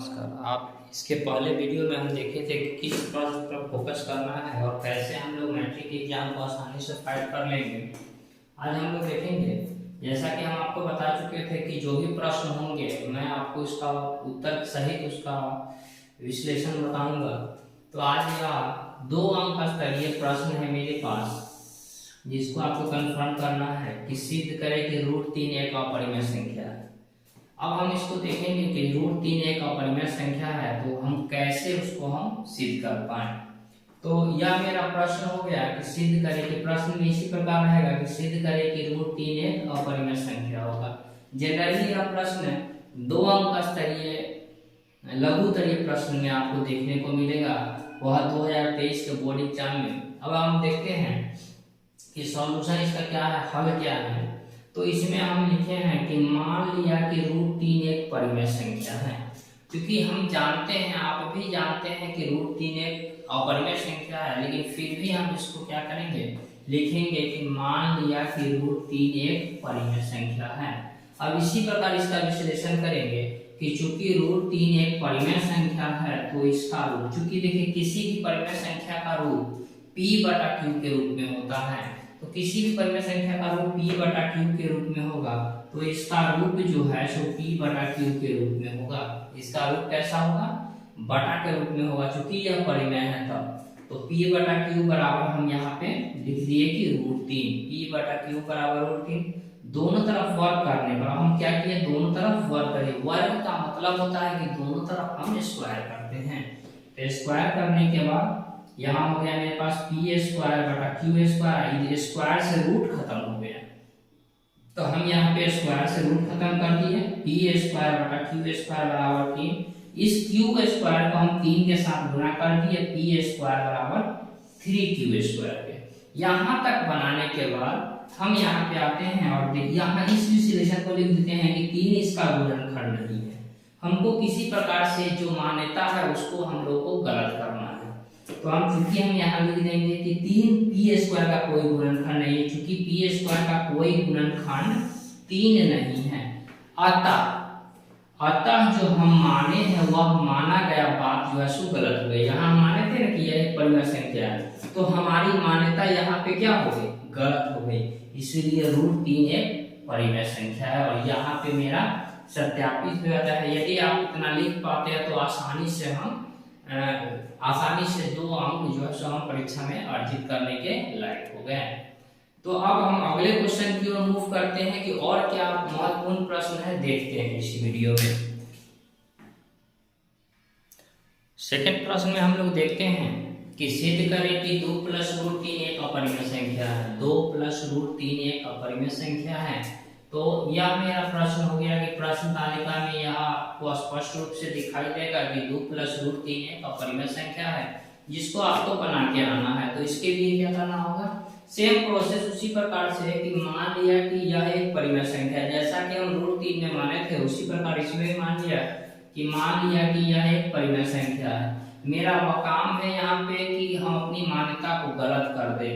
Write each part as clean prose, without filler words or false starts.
नमस्कार। आप इसके पहले वीडियो में हम देखे थे कि किस प्रश्न पर फोकस करना है और कैसे हम लोग मैट्रिक एग्जाम को आसानी से फाइट कर लेंगे। आज हम लोग देखेंगे, जैसा कि हम आपको बता चुके थे कि जो भी प्रश्न होंगे मैं आपको इसका उत्तर सहित उसका विश्लेषण बताऊंगा। तो आज यह 2 अंक स्तरीय प्रश्न है मेरे पास, जिसको आपको कंफर्म करना है कि सिद्ध करें कि √3 एक अपरिमेय संख्या है। अब हम इसको देखेंगे कि √3 एक अपरिमेय संख्या है, तो हम कैसे उसको हम सिद्ध कर पाए। तो यह मेरा प्रश्न हो गया कि सिद्ध करें कि प्रश्न में इसी प्रकार रहेगा कि सिद्ध करें कि √3 एक अपरिमेय संख्या होगा। जनरली यह प्रश्न 2 अंक स्तरीय लघुतरीय प्रश्न में आपको देखने को मिलेगा, वह 2023 के बोर्ड एग्जाम में। अब हम देखते हैं कि सॉल्यूशन इसका क्या है, हल क्या है। तो इसमें हम लिखे हैं कि मान लिया कि √3 एक परिमेय संख्या है। क्योंकि हम जानते हैं, आप भी जानते हैं कि √3 एक अपरिमेय संख्या है, लेकिन फिर भी हम इसको क्या करेंगे, लिखेंगे कि मान लिया कि √3 एक परिमेय संख्या है। अब इसी प्रकार इसका विश्लेषण करेंगे कि चूंकि √3 एक परिमेय संख्या है, तो इसका रूप, चूंकि देखिए किसी भी परिमेय संख्या का रूप p/q के रूप में होता है, तो किसी भी परिमेय संख्या का रूप p/q के रूप में होगा, तो इसका रूप जो है सो p/q के रूप में होगा। इसका रूप कैसा होगा, बटा के रूप में होगा, क्योंकि यह परिमेय है तब। तो p/q बराबर हम यहाँ पे लिख दिए कि √3, p/q बराबर √3। दोनों तरफ वर्ग करने पर हम क्या किए, दोनों तरफ वर्ग करें। वर्ग का मतलब होता है कि दोनों तरफ हम स्क्वायर करते हैं। तो स्क्वायर करने के बाद यहाँ हो गया मेरे पास p² q², स्क्वायर से रूट खत्म हो गया, तो हम यहाँ पे स्क्वायर से रूट खत्म कर दिए। p² q² 3, इस q² को हम 3 के साथ गुणा कर दिए, p² 3q² के। यहाँ तक बनाने के बाद हम यहाँ पे आते हैं और यहाँ इस विश्लेषण को लिख देते हैं कि 3 इसका गुणनखंड नहीं है। हमको किसी प्रकार से जो मान्यता है उसको हम लोग को गलत करना है। तो हम चूंकि हम यहाँ लिख देंगे कि 3 p² का कोई गुणनखंड नहीं है, चूंकि p² का कोई गुणनखंड 3 नहीं है। अतः जो हम माने हैं वह माना गया बात जो है सो गलत हो गई। यहाँ माने थे ना कि यह एक परिमेय संख्या है, तो हमारी मान्यता यहाँ पे क्या हो गई, गलत हो गई। इसलिए √3 एक परिमेय संख्या है और यहाँ पे मेरा सत्यापित हो जाता है। यदि आप इतना लिख पाते हैं तो आसानी से 2 अंक जो है सो हम परीक्षा में अर्जित करने के लायक हो गए। तो अब हम अगले क्वेश्चन की ओर मूव करते हैं कि और क्या महत्वपूर्ण प्रश्न है, देखते हैं इस वीडियो में। सेकंड प्रश्न में हम लोग देखते हैं कि सिद्ध करें कि 2 + √3 एक अपरिमेय संख्या है। 2 + √3 एक अपरिमेय संख्या है। तो यह मेरा प्रश्न हो गया कि प्रश्न तालिका में यह आपको स्पष्ट रूप से दिखाई देगा कि 2 + √3 एक अपरिमेय संख्या है, जिसको आपको बना के आना है। तो इसके लिए क्या करना होगा, सेम प्रोसेस उसी प्रकार से है कि मान लिया कि यह एक परिमेय संख्या है, जैसा कि हम √3 में माने थे उसी प्रकार इसमें भी मान लिया कि यह एक परिमेय संख्या है। मेरा काम है यहाँ पे कि हम अपनी मान्यता को गलत कर दे।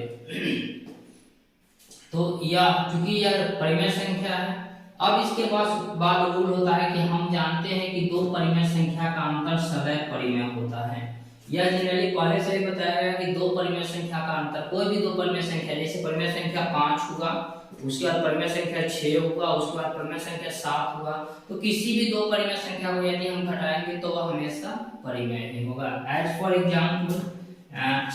तो यह चूंकि यह परिमेय संख्या है, अब इसके बाद रूल होता है कि हम जानते हैं कि 2 परिमेय संख्या का अंतर सदैव परिमेय होता है। यह जनरली पहले से ही बताया गया कि 2 परिमेय संख्या का अंतर, कोई भी 2 परिमेय संख्या, जैसे परिमेय संख्या 5 होगा, उसके बाद परिमेय संख्या 6 होगा, उसके बाद परिमेय संख्या 7 होगा, तो किसी भी 2 परिमेय संख्या को यदि हम घटाएंगे तो वह हमेशा परिमेय ही होगा। एज फॉर एग्जाम्पल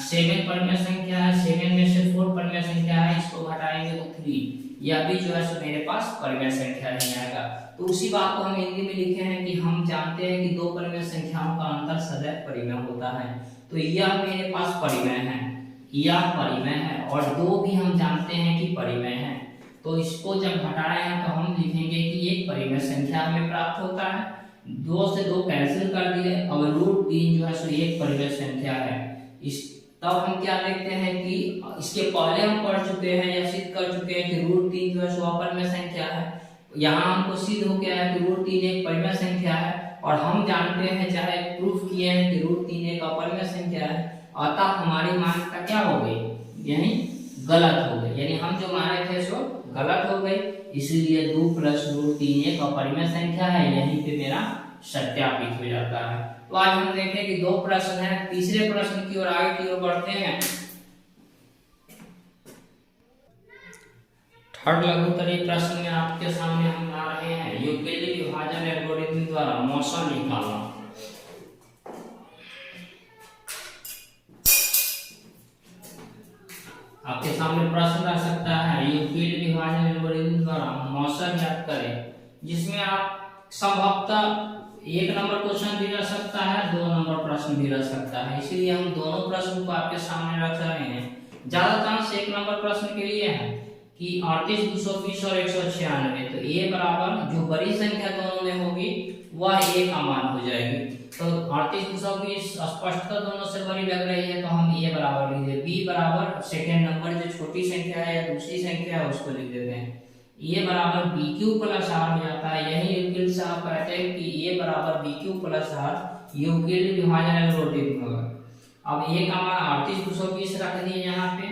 7 परिमेय संख्या है, 7 में से 4 परिमेय संख्या है, इसको घटाएंगे तो 3, यह भी जो है सो मेरे पास परिमेय संख्या नहीं आएगा। तो उसी बात को हम हिंदी में लिखे हैं कि हम जानते हैं कि 2 परिमेय संख्याओं का अंतर सदैव परिमेय होता है। तो यह मेरे पास परिमेय है, यह परिमेय है, और 2 भी हम जानते हैं कि परिमेय है। तो इसको जब घटाए हैं तो हम लिखेंगे कि एक परिमेय संख्या हमें प्राप्त होता है। 2 से 2 कैंसिल कर दिए, अब √3 जो है सो एक परिमेय संख्या है। तब हम क्या देखते हैं कि इसके पहले हम पढ़ चुके हैं या सिद्ध कर चुके हैं कि √3 जो है सो अपरिमेय संख्या है। यहाँ हमको सिद्ध हो गया है कि √3 एक परिमेय संख्या है, और हम जानते हैं, चाहे प्रूफ किए हैं कि √3 एक अपरिमेय संख्या है। अतः हमारी मान्यता क्या हो गई, यानी गलत हो गई, यानी हम जो माने थे सो गलत हो गई। इसलिए 2 + √3 एक अपरिमेय संख्या है, यहीं पे मेरा सत्यापित हो जाता है। तो आज हम देखें कि दो प्रश्न हैं, तीसरे प्रश्न की ओर आगे की ओर बढ़ते हैं। थर्ड लघुत्तरीय प्रश्न में आपके सामने हम ला रहे हैं यूक्लिडी विभाजन एल्गोरिथम द्वारा मौसा निकालना। आपके सामने प्रश्न रह सकता है यूक्लिड विभाजन एल्गोरिथम द्वारा मौसा ज्ञात करें, जिसमें आप संभवतः 1 नंबर क्वेश्चन भी रह सकता है, 2 नंबर प्रश्न भी रह सकता है, इसलिए हम दोनों प्रश्न को आपके सामने रख रहे हैं। ज्यादा चांस 1 नंबर प्रश्न के लिए है कि 38, 220 और 196। तो ए बराबर जो बड़ी संख्या दोनों में होगी वह ए का मान हो जाएगी। तो 38, 220 स्पष्टता दोनों से बड़ी लग रही है, तो हम ए बराबर लिख देते। बी बराबर सेकेंड नंबर जो छोटी संख्या है या दूसरी संख्या है उसको लिख देते हैं। ए बराबर बी क्यू प्लस आर हो जाता है। यही यूक्लिड साहब कहते हैं कि ए बराबर B Q plus R Euclid विभाजन एल्गोरिथम होगा। अब ए का मान 38, 220 रख दिए यहाँ पे,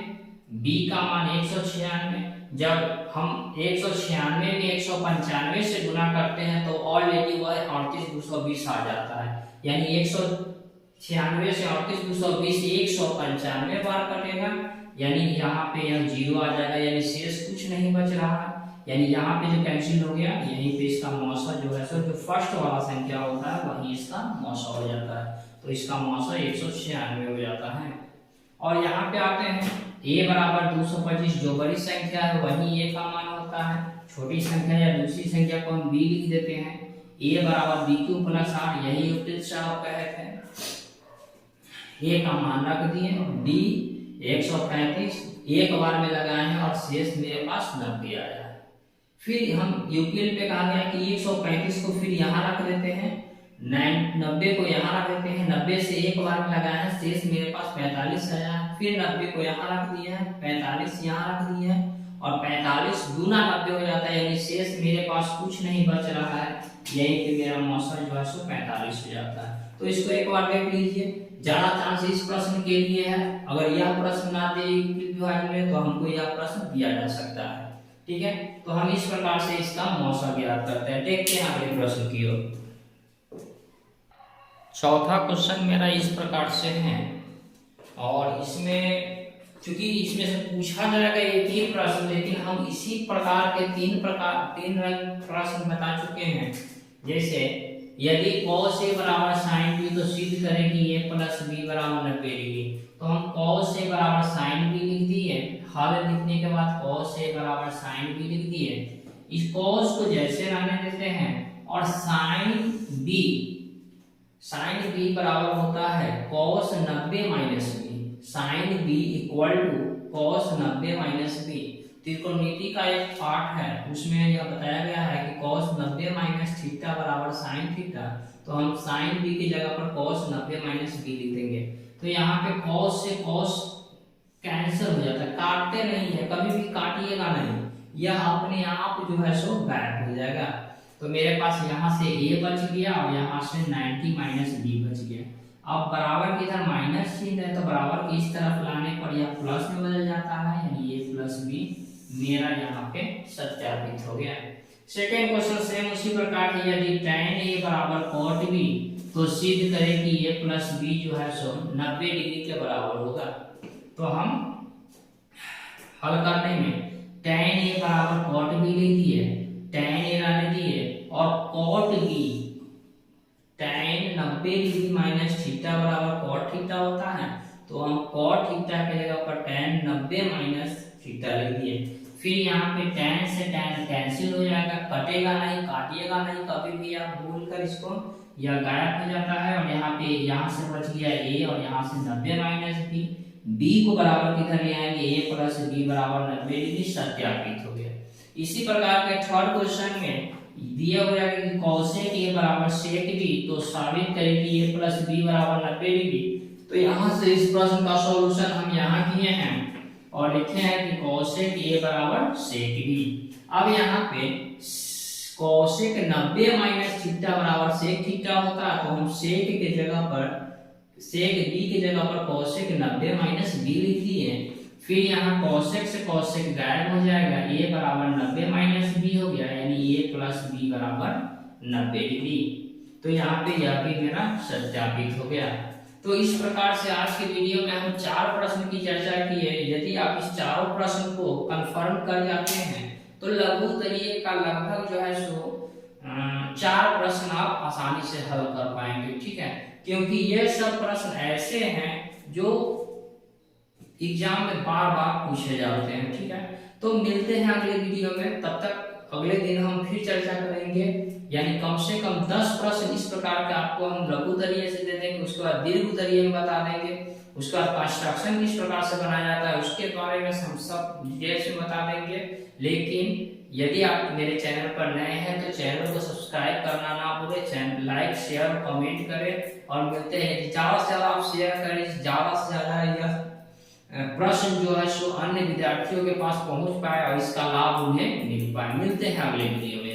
बी का मान 196। जब हम 196 में 195 से गुना करते हैं तो ऑलरेडी वह 38, 220 आ जाता है। यानी 196 से 38, 220 195 बार कटेगा, यानी यहाँ पे यह 0 आ जाएगा, यानी शेष कुछ नहीं बच रहा है। यानी यहाँ पे जो कैंसिल हो गया, यहीं पे इसका मौसा जो है सो जो फर्स्ट वाला संख्या होता है वही इसका मौसा हो जाता है। तो इसका मौसा 196 हो जाता है। और यहाँ पे आते हैं ए बराबर 225, जो बड़ी संख्या है वही ए का मान होता है। छोटी संख्या या दूसरी संख्या को हम बी लिख देते हैं। ए बराबर बी क्यू प्लस आर, यही यूक्लिड साहब कहते हैं। ए का मान रख दिए, डी 135 एक बार में लगाए हैं और शेष मेरे पास 90 आया है। फिर हम यूक्लिड पे कहा गया कि 135 को फिर यहाँ रख देते हैं, 90 को यहाँ रख देते हैं, 90 से एक बार में लगाया है, शेष मेरे पास 45 आया है। फिर 90 को यहाँ रख दिया है, 45 यहाँ रख दिया है और 45 दूना 90 हो जाता है, यानी शेष मेरे पास कुछ नहीं बच रहा है। यही पे मेरा मौसा जो है सो 45 हो जाता है। तो इसको एक बार देख लीजिए, ज्यादा चांस इस प्रश्न के लिए है। अगर यह प्रश्न ना दे विभाजन में तो हमको यह प्रश्न दिया जा सकता है। ठीक है, तो हम इस प्रकार से इसका मौसा ज्ञात करते हैं। देखते हैं अगले प्रश्न की ओर। चौथा क्वेश्चन मेरा इस प्रकार से है और इसमें चूंकि इसमें से पूछा जाएगा एक ही प्रश्न, लेकिन हम इसी प्रकार के तीन रंग प्रश्न बता चुके हैं। जैसे यदि cos a बराबर sin b, तो सिद्ध करें कि a प्लस b बराबर 90 डिग्री। तो हम cos a बराबर sin b लिख दिए, हल लिखने के बाद cos a बराबर sin b लिख दिए। इस cos को जैसे रहने देते हैं और sin b बराबर होता है cos 90 minus b। sin b equal to cos 90 minus b। त्रिकोणमिति का एक पार्ट है, उसमें यह बताया गया है कि cos 90 माइनस थीटा बराबर sin थीटा। तो हम sin b की जगह पर cos 90 माइनस b लिख देंगे। तो यहाँ पे cos से cos कैंसिल हो जाता है, काटते नहीं है, कभी भी काटिएगा नहीं, यह अपने आप जो है सो गायब हो जाएगा। तो मेरे पास यहाँ से a बच गया और यहाँ से 90 माइनस b बच गया। अब बराबर की इधर माइनस चिन्ह है, तो बराबर की इस तरफ लाने पर यह प्लस में बदल जाता है, यानी a प्लस b मेरा यहाँ पे सत्यापित हो गया। सेकेंड क्वेश्चन सेम उसी प्रकार है, यदि tan a बराबर cot b, तो सिद्ध करें कि a प्लस b जो है सो 90 डिग्री के बराबर होगा। तो हम हल करने में tan a बराबर cot b लिख दिए, tan a रहने दिए और cot b tan 90 degree minus theta बराबर cot थीटा होता है। तो हम cot थीटा के जगह पर tan 90 माइनस थीटा लिख दिए। फिर यहाँ पे tan से tan कैंसिल हो जाएगा, कटेगा नहीं, काटिएगा नहीं कभी भी आप भूल कर इसको, यह गायब हो जाता है। और यहाँ पे यहाँ से बच गया a और यहाँ से 90 माइनस b। b को बराबर किधर ले आएंगे, a प्लस b बराबर 90 डिग्री सत्यापित हो गया। इसी प्रकार के थर्ड क्वेश्चन में दिया हुआ है कि cosec a बराबर sec b, तो साबित करें कि a प्लस b बराबर 90 डिग्री। तो यहाँ से इस प्रश्न का सॉल्यूशन हम यहाँ किए हैं और लिखे हैं कि cosec a बराबर sec b। अब यहाँ पे cosec 90 माइनस थीटा बराबर sec थीटा होता है, तो हम sec के जगह पर sec b की जगह पर cosec 90 माइनस b लिख दिए। फिर यहाँ cosec से cosec गायब हो जाएगा, a बराबर 90 माइनस b हो गया, यानी a प्लस b बराबर 90 डिग्री। तो यहाँ पे यह भी मेरा सत्यापित हो गया। तो इस प्रकार से आज के वीडियो में हम 4 प्रश्न की चर्चा की है। यदि आप इस चारों प्रश्न को कंफर्म कर जाते हैं तो लघु तरीके का लगभग जो है सो 4 प्रश्न आप आसानी से हल कर पाएंगे, ठीक है। क्योंकि ये सब प्रश्न ऐसे हैं जो एग्जाम में बार बार पूछे जाते हैं, ठीक है। तो मिलते हैं अगले वीडियो में, तब तक अगले दिन हम फिर चर्चा करेंगे। यानी कम से कम 10 प्रश्न इस प्रकार के आपको हम लघु तरीके से दे देंगे, उसके बाद दीर्घ तरीके में बता देंगे, उसके बाद कंस्ट्रक्शन किस प्रकार से बनाया जाता है उसके बारे में हम सब डिटेल्स में बता देंगे। लेकिन यदि आप मेरे चैनल पर नए हैं तो चैनल को सब्सक्राइब करना ना भूलें, चैनल लाइक शेयर कमेंट करें और मिलते हैं। ज्यादा से ज्यादा आप शेयर करें, ज्यादा से ज्यादा यह प्रश्न जो है सो अन्य विद्यार्थियों के पास पहुंच पाए और इसका लाभ उन्हें मिल पाए। मिलते हैं अगले वीडियो में।